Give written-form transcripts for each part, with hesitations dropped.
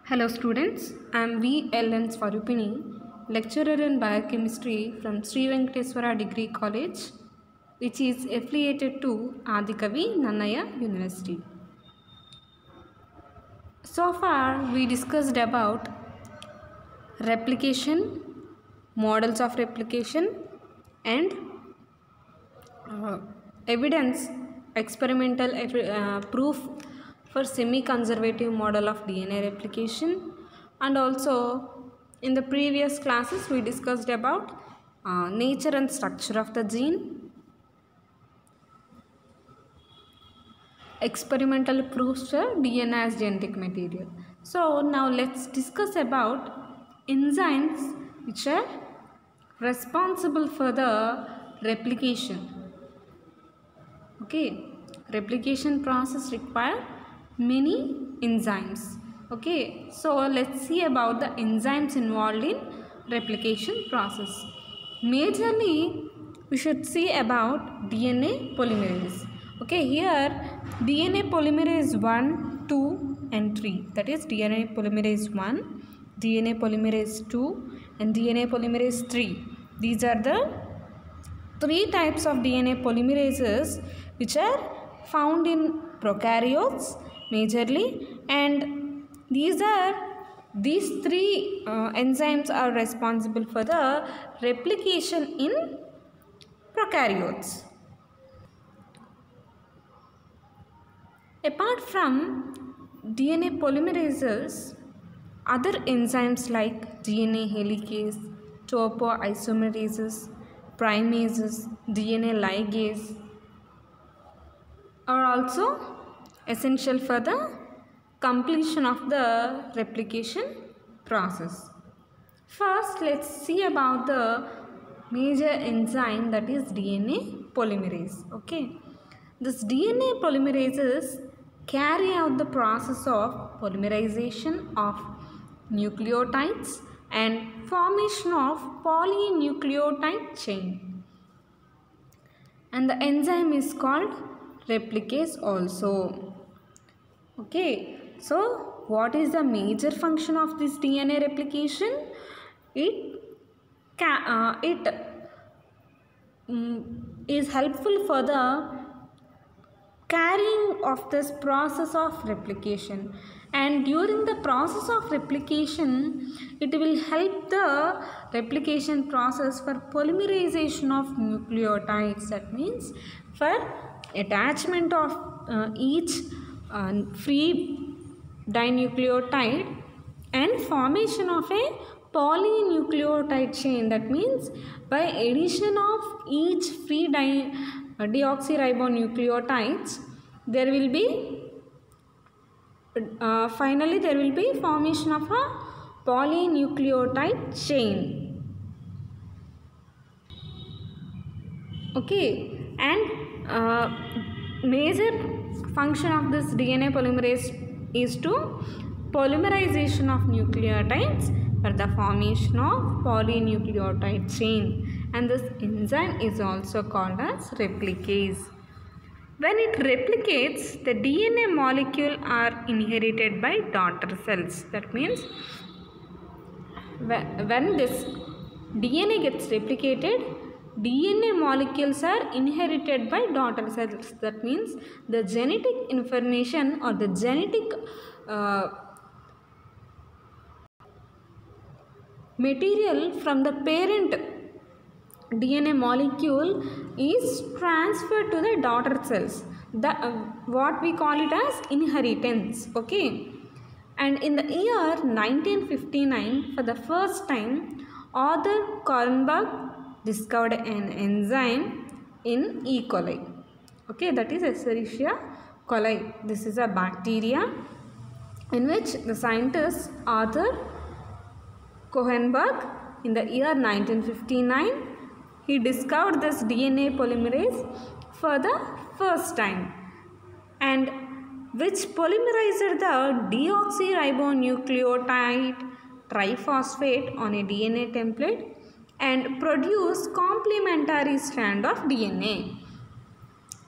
Hello students, I am V. L. N. Swarupini, lecturer in biochemistry from Sri Venkateswara Degree College, which is affiliated to Adikavi Nannaya University. So far we discussed about replication, models of replication and evidence, experimental proof for semi-conservative model of DNA replication, and also in the previous classes we discussed about nature and structure of the gene, experimental proofs for DNA as genetic material. So now let's discuss about enzymes which are responsible for the replication. Okay, replication process require many enzymes. Okay, so let's see about the enzymes involved in replication process. Majorly we should see about DNA polymerase. Okay, here DNA polymerase 1, 2 and 3, that is DNA polymerase 1, DNA polymerase 2 and DNA polymerase 3. These are the three types of DNA polymerases which are found in prokaryotes majorly, and these three enzymes are responsible for the replication in prokaryotes. Apart from DNA polymerases, other enzymes like DNA helicase, topoisomerases, primases, DNA ligase are also essential for the completion of the replication process. First, let's see about the major enzyme, that is DNA polymerase. Okay, this DNA polymerases carry out the process of polymerization of nucleotides and formation of polynucleotide chain, and the enzyme is called replicase also. Okay, so what is the major function of this DNA replication? It is helpful for the carrying of this process of replication, and during the process of replication it will help the replication process for polymerization of nucleotides. That means for attachment of each free dinucleotide and formation of a polynucleotide chain. That means by addition of each free deoxyribonucleotides there will be finally there will be formation of a polynucleotide chain. Okay, and major function of this DNA polymerase is to polymerization of nucleotides for the formation of polynucleotide chain, and this enzyme is also called as replicase. When it replicates, the DNA molecule are inherited by daughter cells. That means when this DNA gets replicated, DNA molecules are inherited by daughter cells. That means the genetic information or the genetic material from the parent DNA molecule is transferred to the daughter cells. What we call it as inheritance. Okay, and in the year 1959, for the first time, Arthur Kornberg discovered an enzyme in E. coli. Okay, that is Escherichia coli. This is a bacteria in which the scientist Arthur Kornberg in the year 1959 he discovered this DNA polymerase for the first time, and which polymerized the deoxyribonucleotide triphosphate on a DNA template and produced complementary strand of DNA.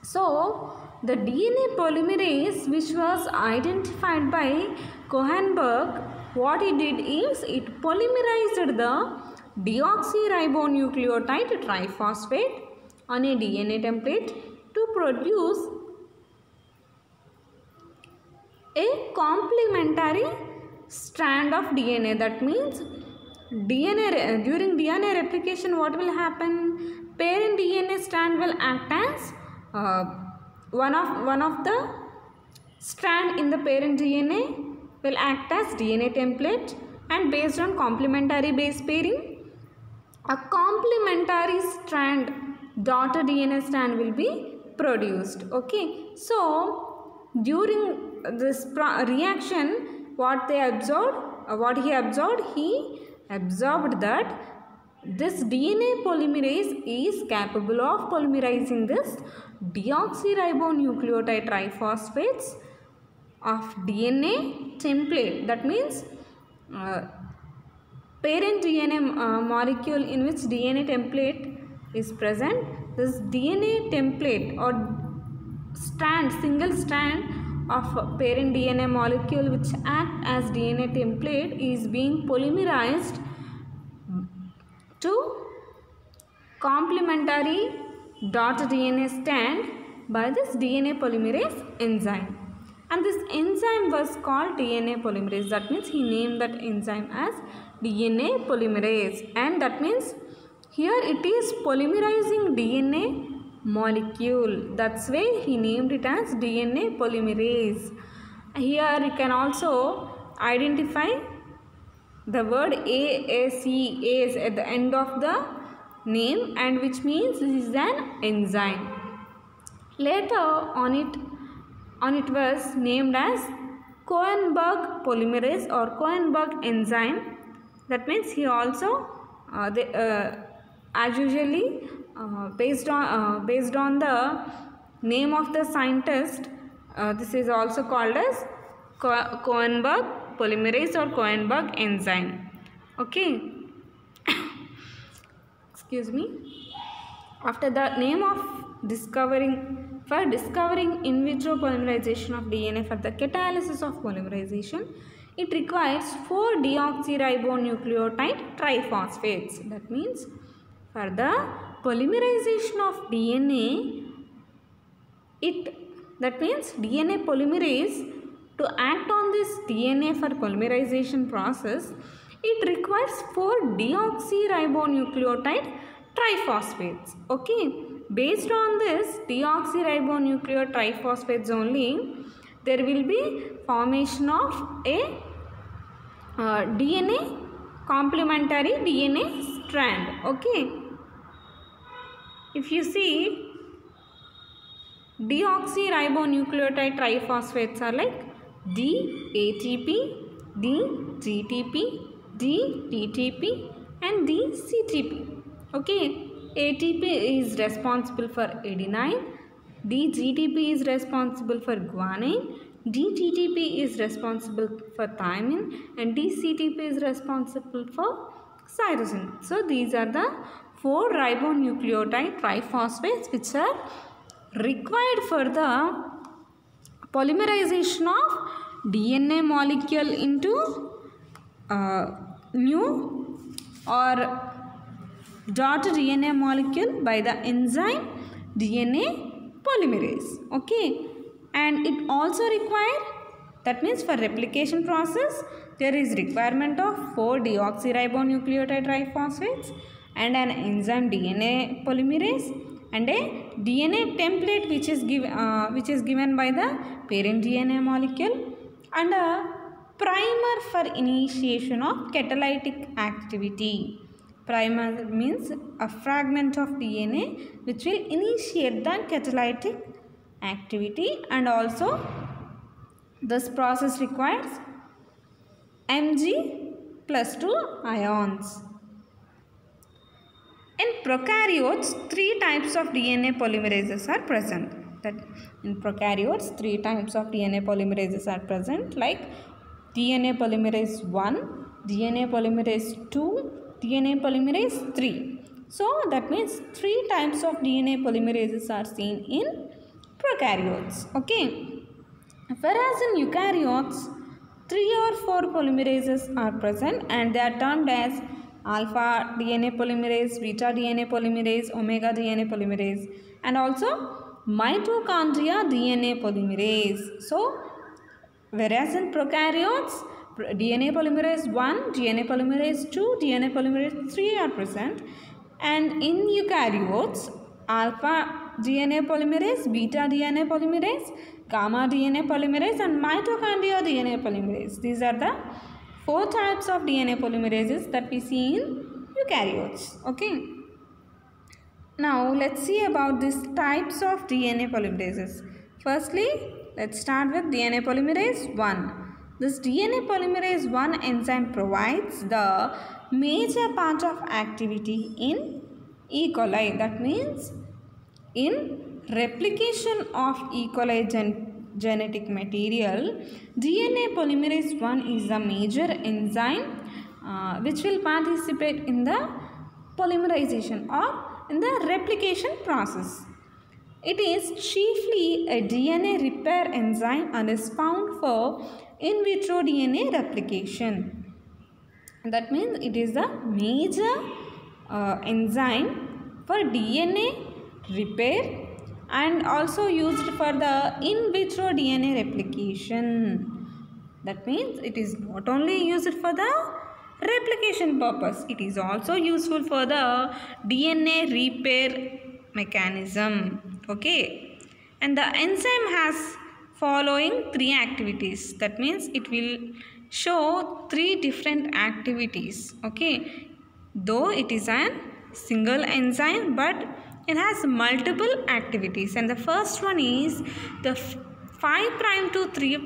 So the DNA polymerase which was identified by Kornberg what it did is it polymerized the deoxyribonucleotide triphosphate on a DNA template to produce a complementary strand of DNA. That means during DNA replication, what will happen? Parent DNA strand will act as one of the strand in the parent DNA will act as DNA template, and based on complementary base pairing, a complementary strand, daughter DNA strand will be produced. Okay, so during this reaction, what he observed that this DNA polymerase is capable of polymerizing this deoxyribonucleotide triphosphates of DNA template. That means parent DNA molecule in which DNA template is present. This DNA template or single strand of parent DNA molecule which act as DNA template is being polymerized to complementary daughter DNA strand by this DNA polymerase enzyme, and this enzyme was called DNA polymerase. That means he named that enzyme as DNA polymerase, and that means here it is polymerizing DNA molecule. That's why he named it as DNA polymerase. Here you can also identify the word AAC at the end of the name, and which means this is an enzyme. Later on it was named as Coenberg polymerase or Coenberg enzyme. That means he also as usually based on the name of the scientist, this is also called as Coenberg polymerase or Coenberg enzyme. Okay. Excuse me. After the name of discovering in vitro polymerization of DNA for the catalysis of polymerization, it requires 4-deoxyribonucleotide triphosphates. That means for the polymerization of DNA, that means DNA polymerase to act on this DNA for polymerization process, it requires 4-deoxyribonucleotide triphosphates. Okay, based on this deoxyribonucleotide triphosphates only, there will be formation of a complementary DNA strand. Okay, if you see, deoxyribonucleotide triphosphates are like D-ATP, D-GTP, D-TTP and D-CTP. Okay, ATP is responsible for adenine, D-GTP is responsible for guanine, D-TTP is responsible for thymine, and D-CTP is responsible for cytosine. So these are the 4 ribonucleotide triphosphates which are required for the polymerization of DNA molecule into new or daughter DNA molecule by the enzyme DNA polymerase. Okay, and it also require, that means for replication process there is requirement of 4-deoxyribonucleotide triphosphates and an enzyme DNA polymerase and a DNA template which is given by the parent DNA molecule, and a primer for initiation of catalytic activity. Primer means a fragment of DNA which will initiate the catalytic activity, and also this process requires Mg+2 ions. In prokaryotes, 3 types of DNA polymerases are present. That in prokaryotes, 3 types of DNA polymerases are present, like DNA polymerase 1, DNA polymerase 2, DNA polymerase 3. So that means 3 types of DNA polymerases are seen in prokaryotes. Okay. Whereas in eukaryotes, 3 or 4 polymerases are present and they are termed as alpha DNA polymerase, beta DNA polymerase, omega DNA polymerase, and also mitochondria DNA polymerase. So, whereas in prokaryotes, DNA polymerase 1, DNA polymerase 2, DNA polymerase 3 are present, and in eukaryotes, alpha DNA polymerase, beta DNA polymerase, gamma DNA polymerase, and mitochondria DNA polymerase. These are the 4 types of DNA polymerases that we see in eukaryotes. Okay. Now let's see about these types of DNA polymerases. Firstly, let's start with DNA polymerase 1. This DNA polymerase 1 enzyme provides the major part of activity in E. coli. That means in replication of E. coli genetic material, DNA polymerase 1 is a major enzyme which will participate in the polymerization or in the replication process. It is chiefly a DNA repair enzyme and is found for in vitro DNA replication. That means it is a major enzyme for DNA repair and also used for the in vitro DNA replication. That means it is not only used for the replication purpose, it is also useful for the DNA repair mechanism. Okay, and the enzyme has following 3 activities. That means it will show 3 different activities. Okay, though it is a single enzyme, but it has multiple activities, and the first one is the 5' to 3'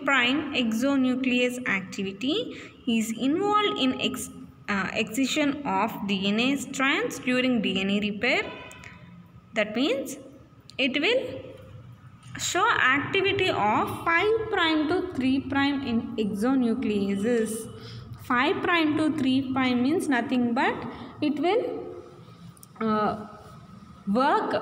exonuclease activity is involved in excision of DNA strands during DNA repair. That means it will show activity of 5' to 3' in exonucleases. 5' to 3' means nothing but it will work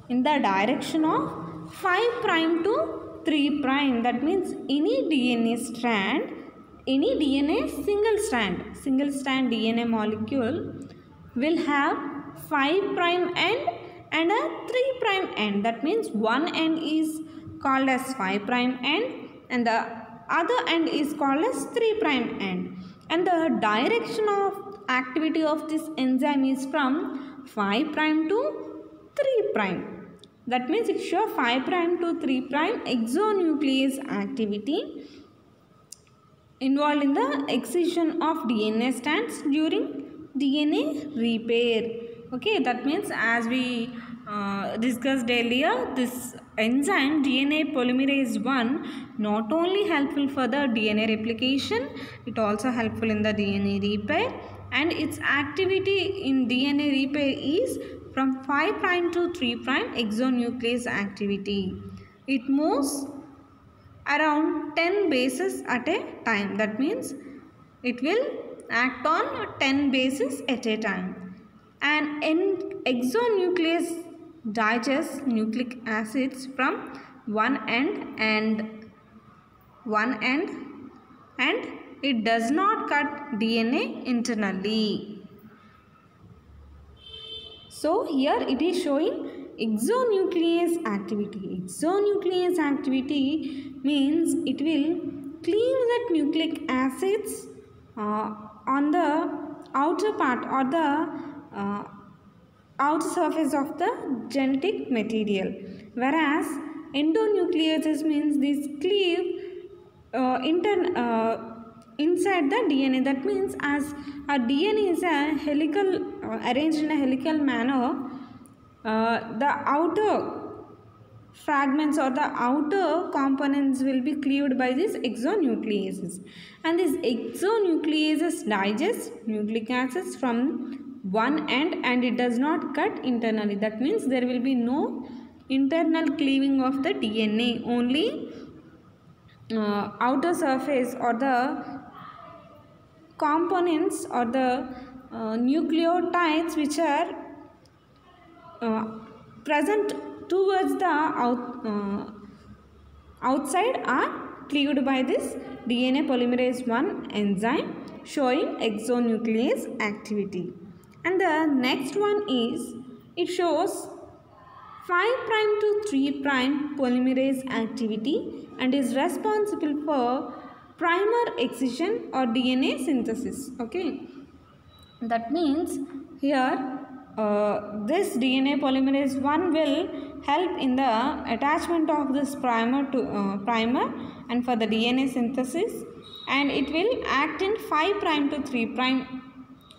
in the direction of 5' to 3'. That means any DNA strand, any DNA single strand DNA molecule will have 5' end and a 3' end. That means one end is called as 5' end and the other end is called as 3' end. And the direction of activity of this enzyme is from 5' to 3'. That means it shows 5' to 3' exonuclease activity involved in the excision of DNA strands during DNA repair. Okay, that means as we discussed earlier, this enzyme DNA polymerase 1 not only helpful for the DNA replication, it also helpful in the DNA repair, and its activity in DNA repair is from 5' to 3' exonuclease activity. It moves around 10 bases at a time. That means it will act on 10 bases at a time. And exonuclease digests nucleic acids from one end and it does not cut DNA internally. So here it is showing exonuclease activity. Exonuclease activity means it will cleave that nucleic acids on the outer part or the outer surface of the genetic material, whereas endonucleases means this cleave inside the DNA. That means as a DNA is a helical arranged in a helical manner, the outer fragments or the outer components will be cleaved by these exonucleases, and these exonucleases digest nucleic acids from one end and it does not cut internally. That means there will be no internal cleaving of the DNA, only outer surface or the components or the nucleotides which are present towards the outside are cleaved by this DNA polymerase 1 enzyme showing exonuclease activity. And the next one is, it shows 5' to 3' polymerase activity and is responsible for primer excision or DNA synthesis. Okay, that means here this DNA polymerase 1 will help in the attachment of this primer to primer and for the DNA synthesis, and it will act in 5' to 3'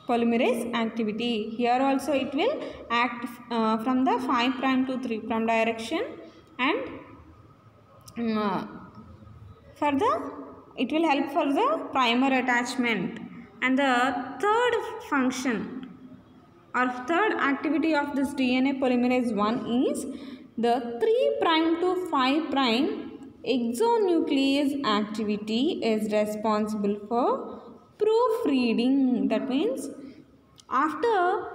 polymerase activity. Here also it will act from the 5' to 3' direction, and it will help for the primer attachment. And the third function or third activity of this DNA polymerase 1 is the 3' to 5' exonuclease activity is responsible for proofreading. That means after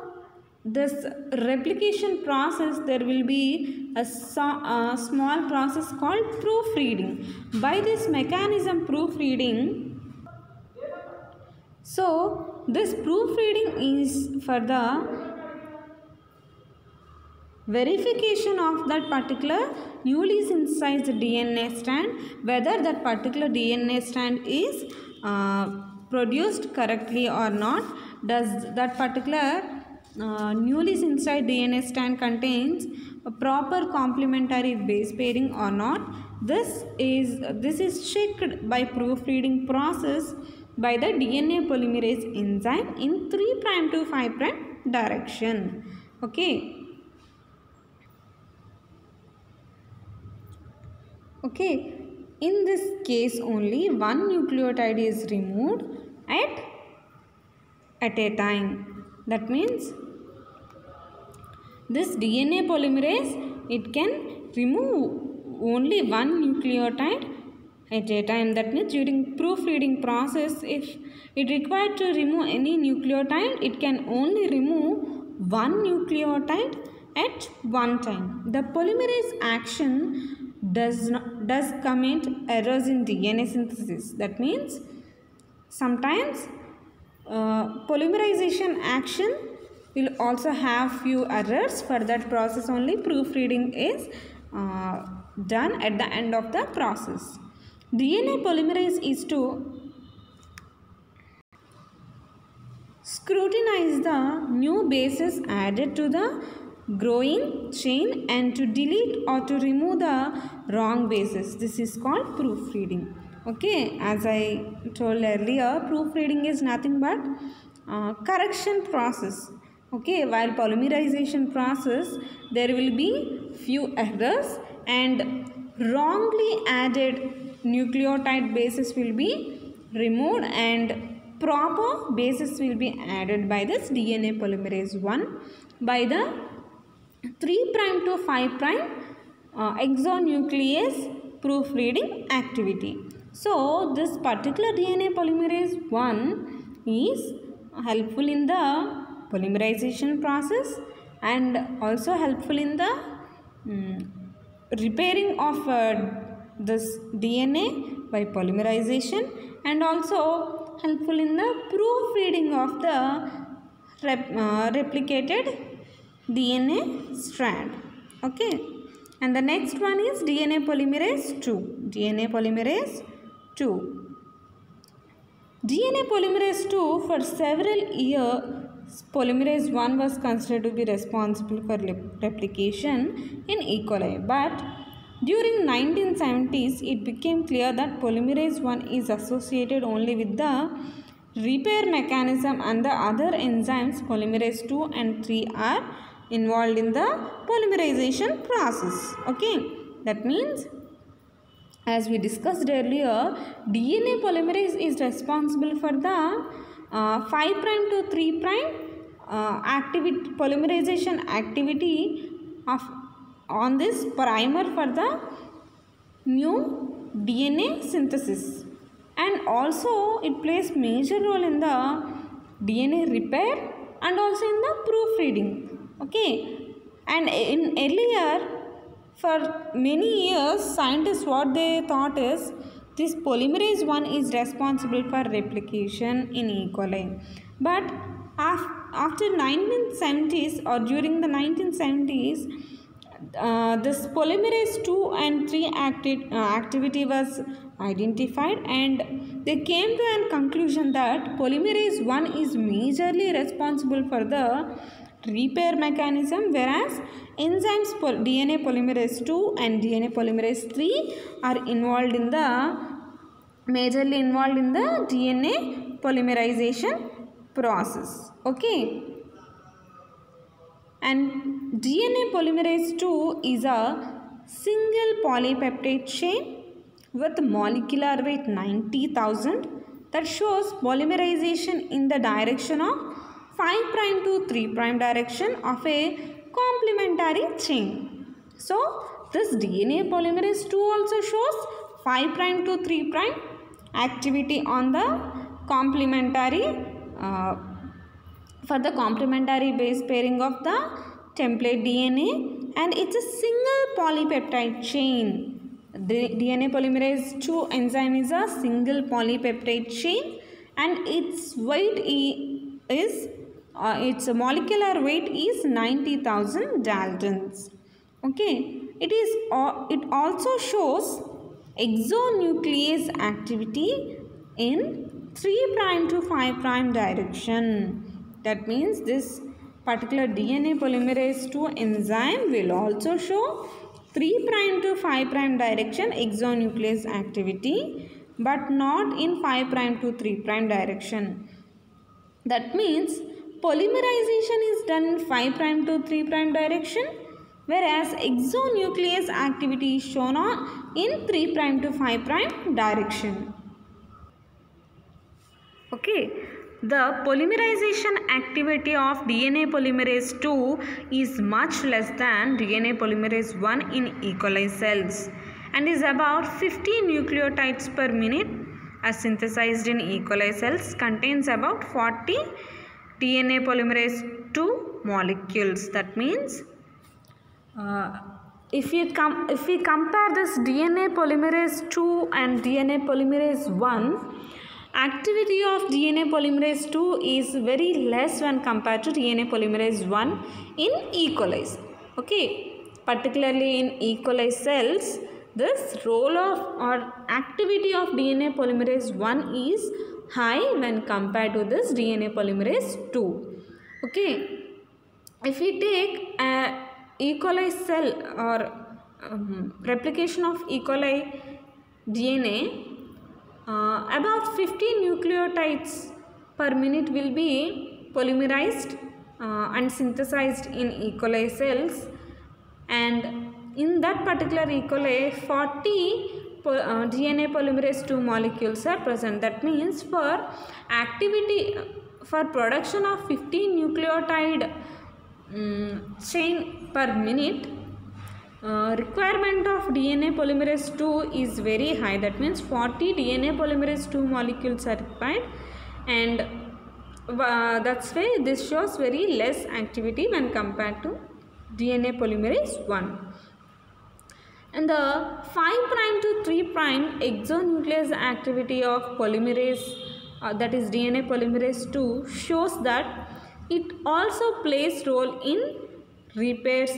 this replication process, there will be a small process called proofreading. By this mechanism, proofreading, so this proofreading is for the verification of that particular newly synthesized DNA strand, whether that particular DNA strand is produced correctly or not. Does that particular newly synthesized DNA strand contains a proper complementary base pairing or not? This is checked by proofreading process by the DNA polymerase enzyme in 3' to 5' direction. Okay. In this case only one nucleotide is removed at a time. That means this DNA polymerase, it can remove only one nucleotide at a time. That means during proofreading process, if it required to remove any nucleotide, it can only remove one nucleotide at one time. The polymerase action does commit errors in DNA synthesis. That means sometimes polymerization action will also have few errors. For that process only proofreading is done at the end of the process. DNA polymerase is to scrutinize the new bases added to the growing chain and to delete or to remove the wrong bases. This is called proofreading. Okay, as I told earlier, proofreading is nothing but correction process. Okay, while polymerization process, there will be few errors and wrongly added nucleotide bases will be removed and proper bases will be added by this DNA polymerase 1 by the 3' to 5' exonuclease proofreading activity. So this particular DNA polymerase 1 is helpful in the polymerization process and also helpful in the repairing of this DNA by polymerization, and also helpful in the proofreading of the replicated DNA strand. Okay, and the next one is DNA polymerase 2. DNA polymerase 2. DNA polymerase 2, for several years, polymerase 1 was considered to be responsible for replication in E. coli, but during 1970s, it became clear that polymerase 1 is associated only with the repair mechanism, and the other enzymes polymerase 2 and 3 are involved in the polymerization process. Okay, that means, as we discussed earlier, DNA polymerase is responsible for the 5' to 3' polymerization activity on this primer for the new DNA synthesis, and also it plays major role in the DNA repair and also in the proofreading. Okay, and in earlier, for many years, scientists what they thought is this polymerase 1 is responsible for replication in E. coli. But after 1970s or during the 1970s, this polymerase 2 and 3 activity was identified, and they came to a conclusion that polymerase 1 is majorly responsible for the repair mechanism, whereas enzymes DNA polymerase 2 and DNA polymerase 3 are majorly involved in the DNA polymerization process. Okay. And DNA polymerase 2 is a single polypeptide chain with molecular weight 90,000 that shows polymerization in the direction of 5' to 3' direction of a complementary chain. So this DNA polymerase 2 also shows 5' to 3' activity on the complementary for the complementary base pairing of the template DNA, and it's a single polypeptide chain. The DNA polymerase 2 enzyme is a single polypeptide chain, and its weight is its molecular weight is 90,000 Daltons. Okay, it also shows exonuclease activity in 3' to 5' direction. That means this particular DNA polymerase 2 enzyme will also show 3' to 5' direction exonuclease activity, but not in 5' to 3' direction. That means polymerization is done in 5' to 3' direction, whereas exonuclease activity is shown in 3' to 5' direction. Okay. The polymerization activity of DNA polymerase 2 is much less than DNA polymerase 1 in E. coli cells and is about 50 nucleotides per minute, as synthesized in E. coli cells contains about 40 DNA polymerase 2 molecules. That means if we compare this DNA polymerase 2 and DNA polymerase 1, activity of DNA polymerase 2 is very less when compared to DNA polymerase 1 in E. coli. Okay, particularly in E. coli cells, this role of or activity of DNA polymerase 1 is high when compared to this DNA polymerase 2. Okay, if we take a E. coli cell or replication of E. coli DNA, about 50 nucleotides per minute will be polymerized and synthesized in E. coli cells, and in that particular E. coli 40 DNA polymerase 2 molecules are present. That means for production of 50 nucleotide chain per minute, requirement of DNA polymerase 2 is very high. That means 40 DNA polymerase 2 molecules are required, and that's why this shows very less activity when compared to DNA polymerase 1. And the 5' to 3' exonuclease activity of polymerase that is DNA polymerase 2 shows that it also plays role in repairs,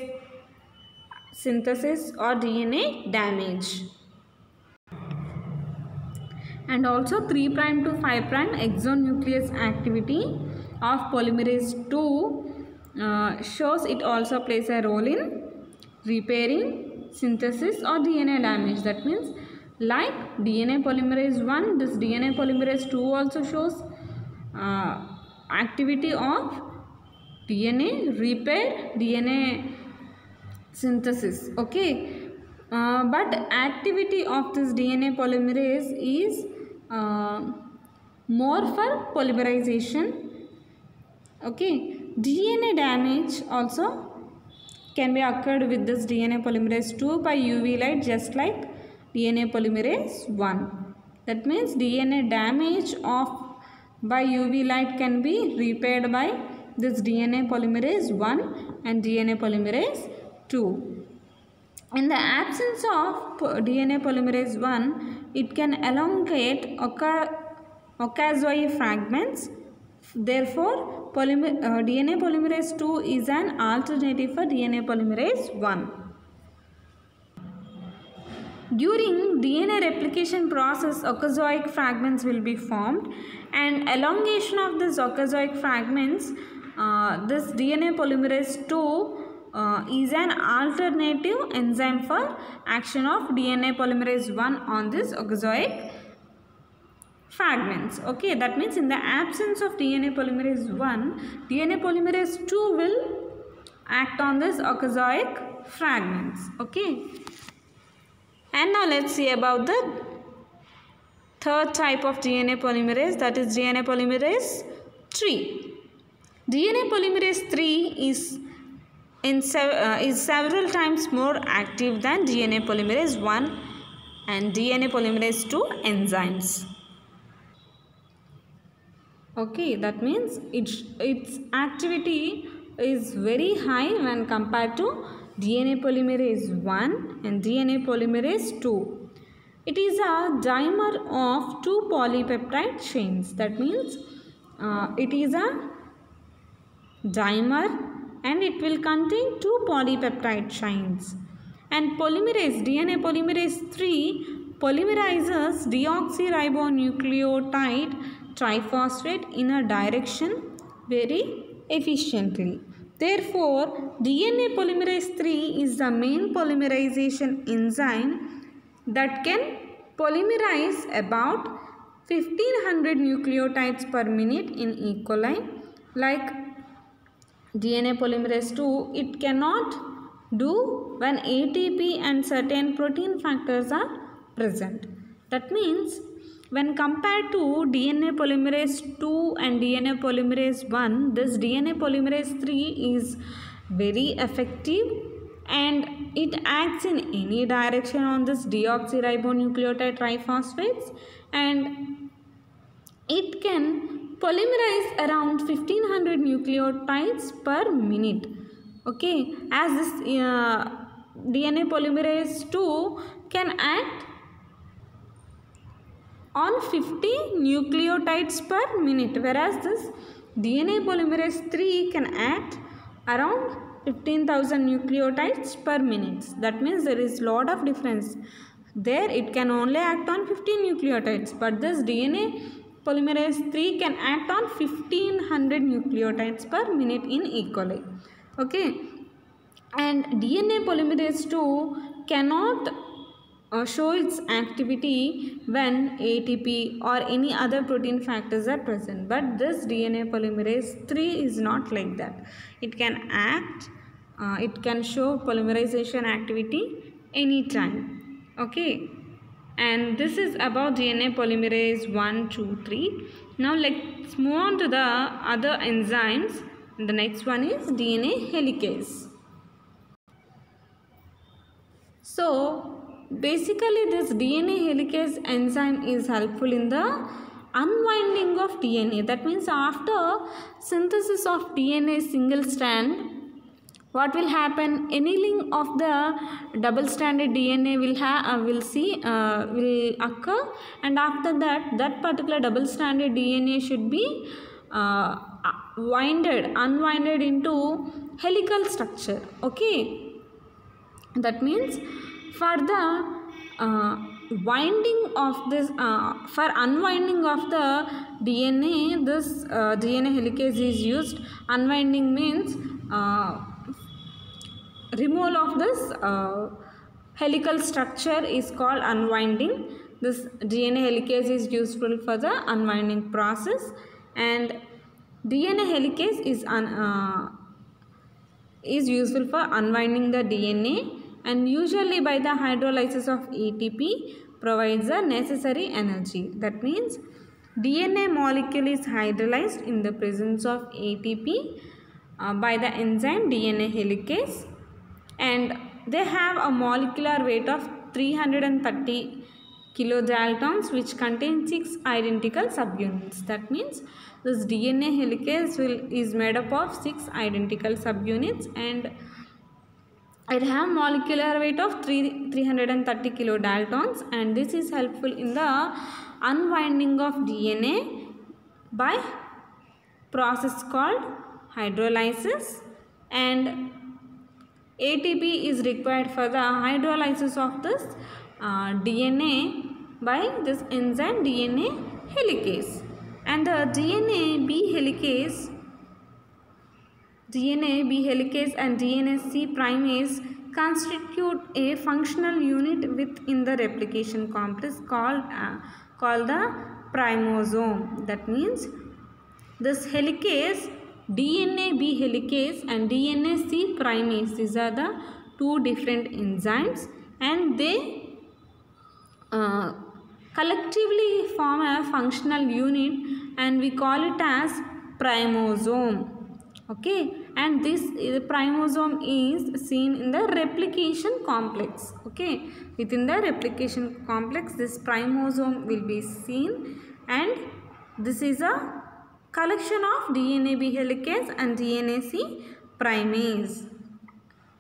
synthesis or DNA damage. And also 3' to 5' exonuclease activity of polymerase 2 shows it also plays a role in repairing, synthesis or DNA damage. That means like DNA polymerase 1, this DNA polymerase 2 also shows activity of DNA repair, DNA synthesis. Okay, but activity of this DNA polymerase is more for polymerization. Okay, DNA damage also can be occurred with this DNA polymerase 2 by UV light, just like DNA polymerase 1. That means DNA damage by UV light can be repaired by this DNA polymerase 1 and DNA polymerase 2. In the absence of DNA polymerase 1, it can elongate Ocazoid fragments. Therefore, DNA polymerase 2 is an alternative for DNA polymerase 1. During DNA replication process, ocazoic fragments will be formed, and elongation of these ocazoic fragments, this DNA polymerase 2 is an alternative enzyme for action of DNA polymerase 1 on this ocazoic fragments. Okay, that means in the absence of DNA polymerase 1, DNA polymerase 2 will act on this ocazoic fragments. Okay. And now let's see about the third type of DNA polymerase, that is DNA polymerase 3. DNA polymerase 3 is several times more active than DNA polymerase 1 and DNA polymerase 2 enzymes. Okay, that means its activity is very high when compared to DNA polymerase 1 and DNA polymerase 2. It is a dimer of two polypeptide chains. That means it is a dimer and it will contain two polypeptide chains. And DNA polymerase 3 polymerizes deoxyribonucleotide triphosphate in a direction very efficiently. Therefore, DNA polymerase 3 is the main polymerization enzyme that can polymerize about 1500 nucleotides per minute in E. coli. Like DNA polymerase 2, it cannot do when ATP and certain protein factors are present. That means when compared to DNA polymerase 2 and DNA polymerase 1, this DNA polymerase 3 is very effective and it acts in any direction on this deoxyribonucleotide triphosphates, and it can polymerize around 1500 nucleotides per minute. Okay, as this DNA polymerase 2 can act on 50 nucleotides per minute, whereas this DNA polymerase 3 can act around 15,000 nucleotides per minute. That means there is lot of difference. There it can only act on 15 nucleotides, but this DNA polymerase 3 can act on 1500 nucleotides per minute in E. coli. Okay, and DNA polymerase 2 cannot show its activity when ATP or any other protein factors are present, but this DNA polymerase 3 is not like that. It can act, it can show polymerization activity anytime. Okay, and this is about DNA polymerase 1, 2, 3. Now let's move on to the other enzymes. The next one is DNA helicase. So basically this DNA helicase enzyme is helpful in the unwinding of DNA. That means after synthesis of DNA single strand, what will happen? Annealing of the double stranded DNA will occur, and after that particular double stranded DNA should be unwinded into helical structure. Okay, that means for the winding of this, for unwinding of the DNA, this DNA helicase is used. Unwinding means removal of this helical structure is called unwinding. This DNA helicase is useful for the unwinding process, and DNA helicase is useful for unwinding the DNA, and usually by the hydrolysis of ATP provides the necessary energy. That means DNA molecule is hydrolyzed in the presence of ATP by the enzyme DNA helicase, and they have a molecular weight of 330 kilodaltons, which contain 6 identical subunits. That means this DNA helicase is made up of 6 identical subunits, and It have molecular weight of 330 kilodaltons, and this is helpful in the unwinding of DNA by process called hydrolysis, and ATP is required for the hydrolysis of this DNA by this enzyme DNA helicase. And the DNA B helicase and DNA C primase constitute a functional unit within the replication complex called the primosome. That means this helicase, DNA B helicase and DNA C primase, these are the two different enzymes, and they collectively form a functional unit, and we call it as primosome. Okay, and this primosome is seen in the replication complex. Okay, within the replication complex this primosome will be seen, and this is a collection of DNA B helicase and DNA C primase.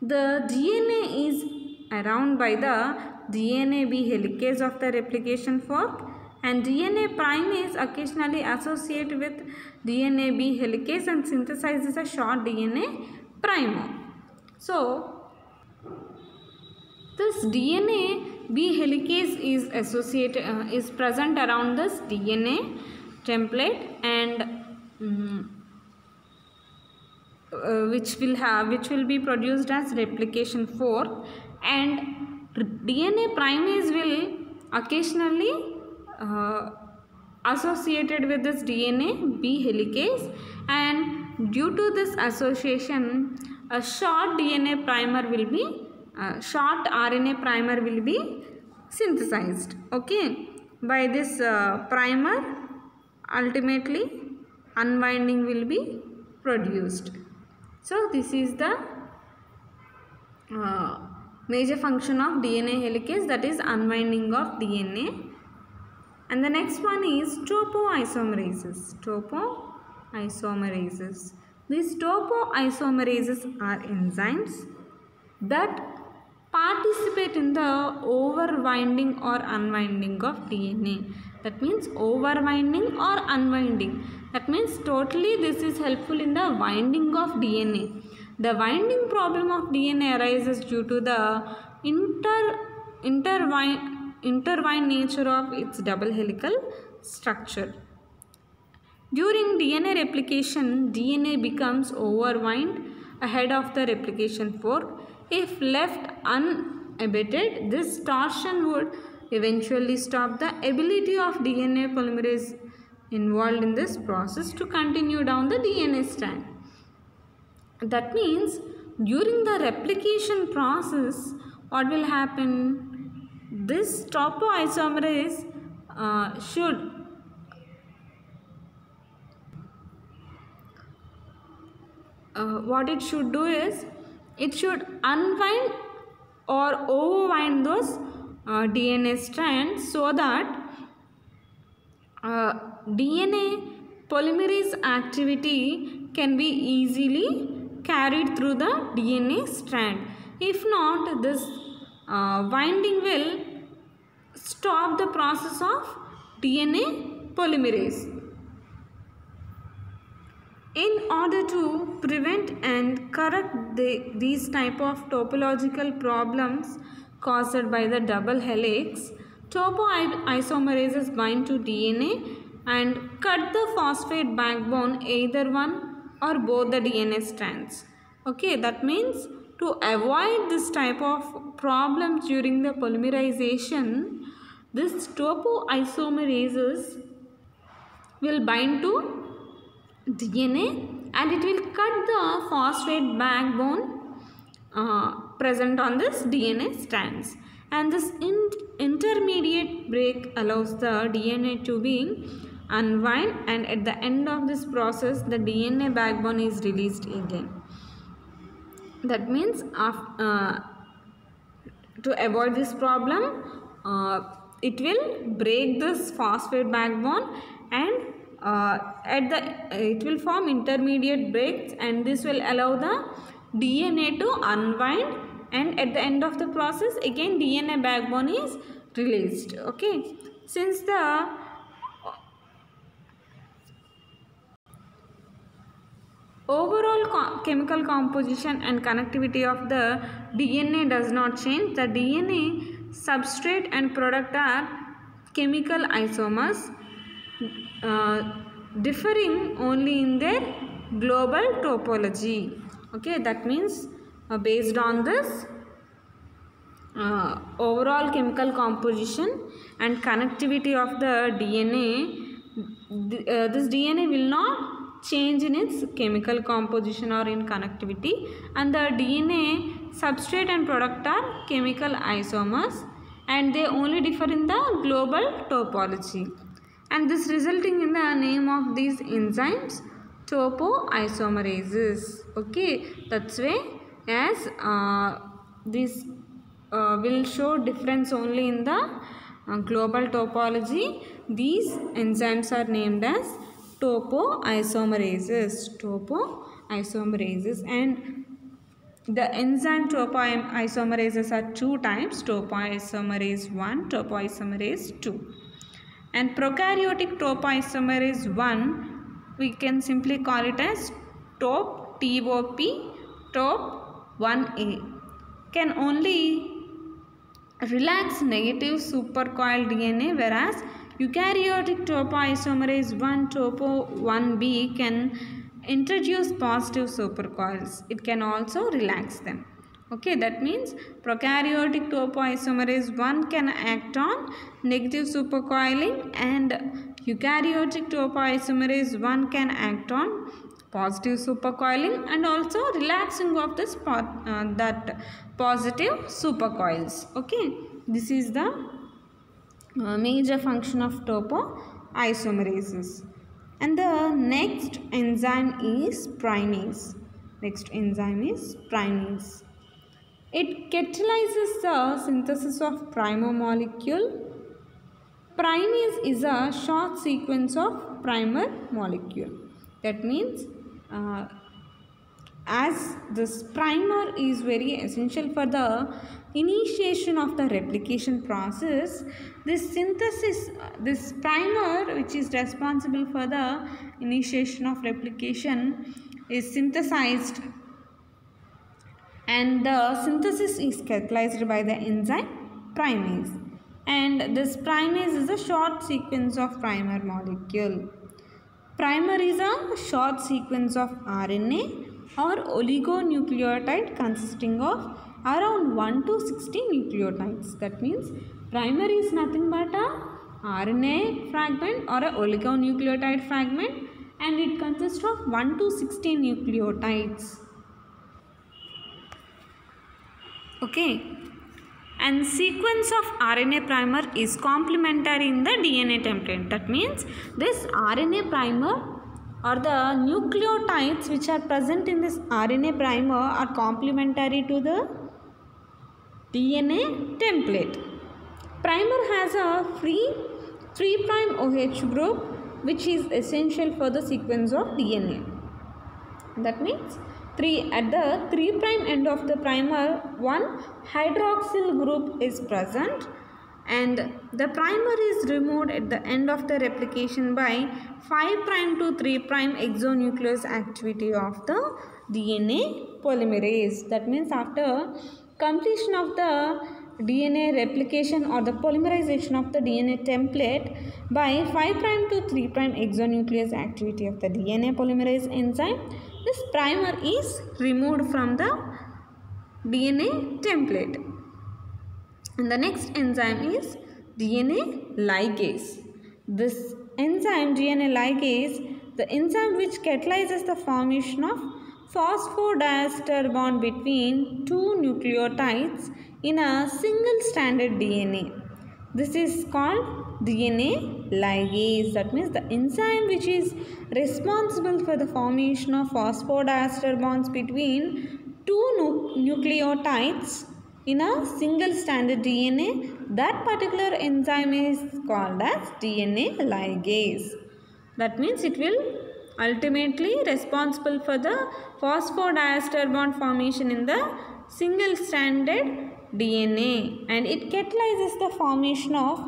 The DNA is around by the DNA B helicase of the replication fork, and DNA primase occasionally associate with DNA B helicase and synthesizes a short DNA primer. So this DNA B helicase is is present around this DNA template, and which will be produced as replication fork, and DNA primase will occasionally associated with this DNA B helicase, and due to this association a short RNA primer will be synthesized. Okay, by this primer ultimately unwinding will be produced. So this is the major function of DNA helicase, that is unwinding of DNA. And the next one is topoisomerases. These topoisomerases are enzymes that participate in the overwinding or unwinding of DNA. That means overwinding or unwinding. That means totally this is helpful in the winding of DNA. The winding problem of DNA arises due to the intertwined nature of its double helical structure. During DNA replication, DNA becomes overwind ahead of the replication fork. If left unabated, this torsion would eventually stop the ability of DNA polymerase involved in this process to continue down the DNA strand. That means during the replication process, what will happen? This topoisomerase what it should do is it should unwind or overwind those DNA strands so that DNA polymerase activity can be easily carried through the DNA strand. If not, this winding will stop the process of DNA polymerase. In order to prevent and correct these type of topological problems caused by the double helix, topoisomerases bind to DNA and cut the phosphate backbone, either one or both the DNA strands. Okay, that means to avoid this type of problems during the polymerization, this topoisomerases will bind to DNA and it will cut the phosphate backbone present on this DNA strands, and this intermediate break allows the DNA to be unwind, and at the end of this process the DNA backbone is released again. That means to avoid this problem, it will break this phosphate backbone and it will form intermediate breaks, and this will allow the DNA to unwind and at the end of the process again DNA backbone is released. Okay, since the overall chemical composition and connectivity of the DNA does not change, the DNA substrate and product are chemical isomers, differing only in their global topology. Okay, that means based on this overall chemical composition and connectivity of the DNA, this DNA will not change in its chemical composition or in connectivity, and the DNA substrate and product are chemical isomers and they only differ in the global topology, and this resulting in the name of these enzymes topoisomerases. Okay, that's why as this will show difference only in the global topology, these enzymes are named as topoisomerases. And the enzyme topoisomerases are two types, topoisomerase 1, topoisomerase 2. And prokaryotic topoisomerase 1 we can simply call it as TOP, TOP 1A, can only relax negative supercoiled DNA, whereas eukaryotic topoisomerase 1 topo 1B can introduce positive supercoils. It can also relax them. Okay, that means prokaryotic topoisomerase 1 can act on negative supercoiling and eukaryotic topoisomerase 1 can act on positive supercoiling and also relaxing of this that positive supercoils. Okay, this is the major function of topoisomerases. And the next enzyme is primase. It catalyzes the synthesis of primomolecule. Primase is a short sequence of primer molecule. That means as this primer is very essential for the initiation of the replication process, this primer which is responsible for the initiation of replication is synthesized, and the synthesis is catalyzed by the enzyme primase, and this primase is a short sequence of primer molecule. Primer is a short sequence of RNA or oligonucleotide consisting of around 1 to 60 nucleotides. That means primer is nothing but a RNA fragment or a oligonucleotide fragment, and it consists of 1 to 60 nucleotides. Okay, and sequence of RNA primer is complementary in the DNA template. That means this RNA primer or the nucleotides which are present in this RNA primer are complementary to the DNA template. Primer has a free 3' OH group which is essential for the sequence of DNA. That means at the 3' end of the primer, one hydroxyl group is present, and the primer is removed at the end of the replication by 5' to 3' exonuclease activity of the DNA polymerase. That means after completion of the DNA replication or the polymerization of the DNA template by 5' to 3' exonuclease activity of the DNA polymerase enzyme, this primer is removed from the DNA template. And the next enzyme is DNA ligase. This enzyme DNA ligase, the enzyme which catalyzes the formation of phosphodiester bond between two nucleotides in a single stranded DNA. This is called DNA ligase. That means the enzyme which is responsible for the formation of phosphodiester bonds between two nucleotides in a single stranded DNA. That particular enzyme is called as DNA ligase. That means it will ultimately responsible for the phosphodiester bond formation in the single-stranded DNA, and it catalyzes the formation of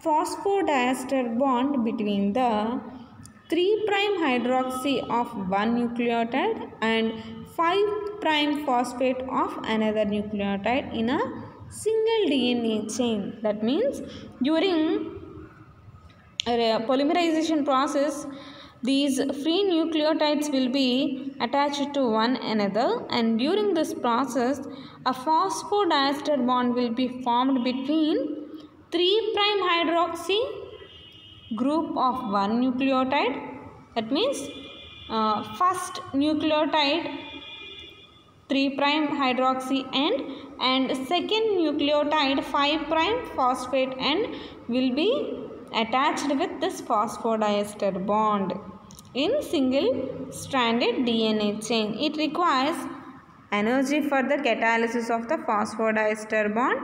phosphodiester bond between the 3' hydroxy of one nucleotide and 5' phosphate of another nucleotide in a single DNA chain. That means during polymerization process, these free nucleotides will be attached to one another, and during this process a phosphodiester bond will be formed between 3' hydroxy group of one nucleotide. That means first nucleotide 3' hydroxy and second nucleotide 5' phosphate end will be attached with this phosphodiester bond in single stranded DNA chain. It requires energy for the catalysis of the phosphodiester bond.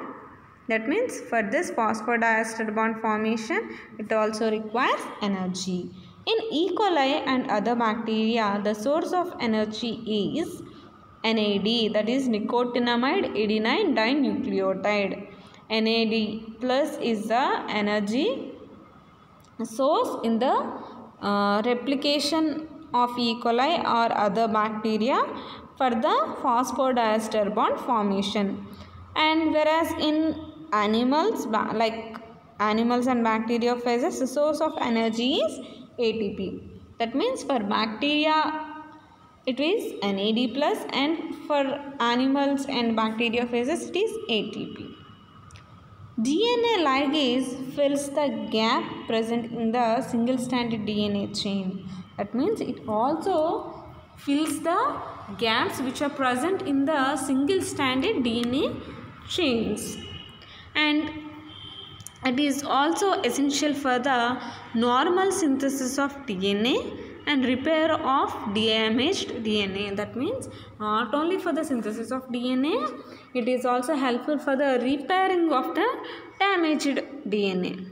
That means for this phosphodiester bond formation, it also requires energy. In E. coli and other bacteria, the source of energy is NAD, that is nicotinamide adenine dinucleotide. NAD plus is the energy source in the replication of E. coli or other bacteria for the phosphodiester bond formation. And whereas in animals, like animals and bacteria phases, the source of energy is ATP. That means for bacteria it is NAD plus, and for animals and bacteria phases it is ATP. DNA ligase fills the gap present in the single-stranded DNA chain. That means it also fills the gaps which are present in the single-stranded DNA chains. And it is also essential for the normal synthesis of DNA and repair of damaged DNA. That means not only for the synthesis of DNA, it is also helpful for the repairing of the damaged DNA.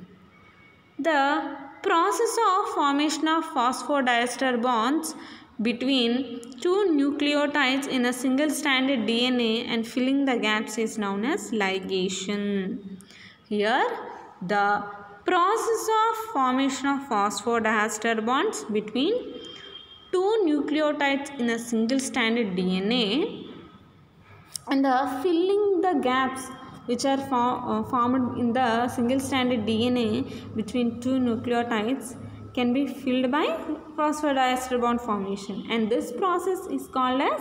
The process of formation of phosphodiester bonds between two nucleotides in a single-stranded DNA and filling the gaps is known as ligation. Here, the process of formation of phosphodiester bonds between two nucleotides in a single-stranded DNA and filling the gaps which are formed in the single-stranded DNA between two nucleotides can be filled by phosphodiester bond formation, and this process is called as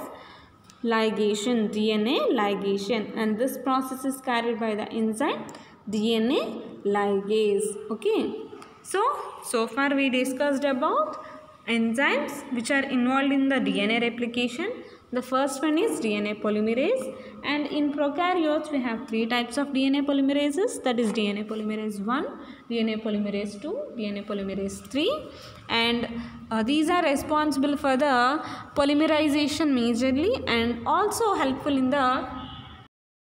ligation, DNA ligation, and this process is carried by the enzyme DNA ligase. Okay, so far we discussed about enzymes which are involved in the DNA replication. The first one is DNA polymerase, and in prokaryotes we have three types of DNA polymerases, that is DNA polymerase 1, DNA polymerase 2, DNA polymerase 3, and these are responsible for the polymerization majorly and also helpful in the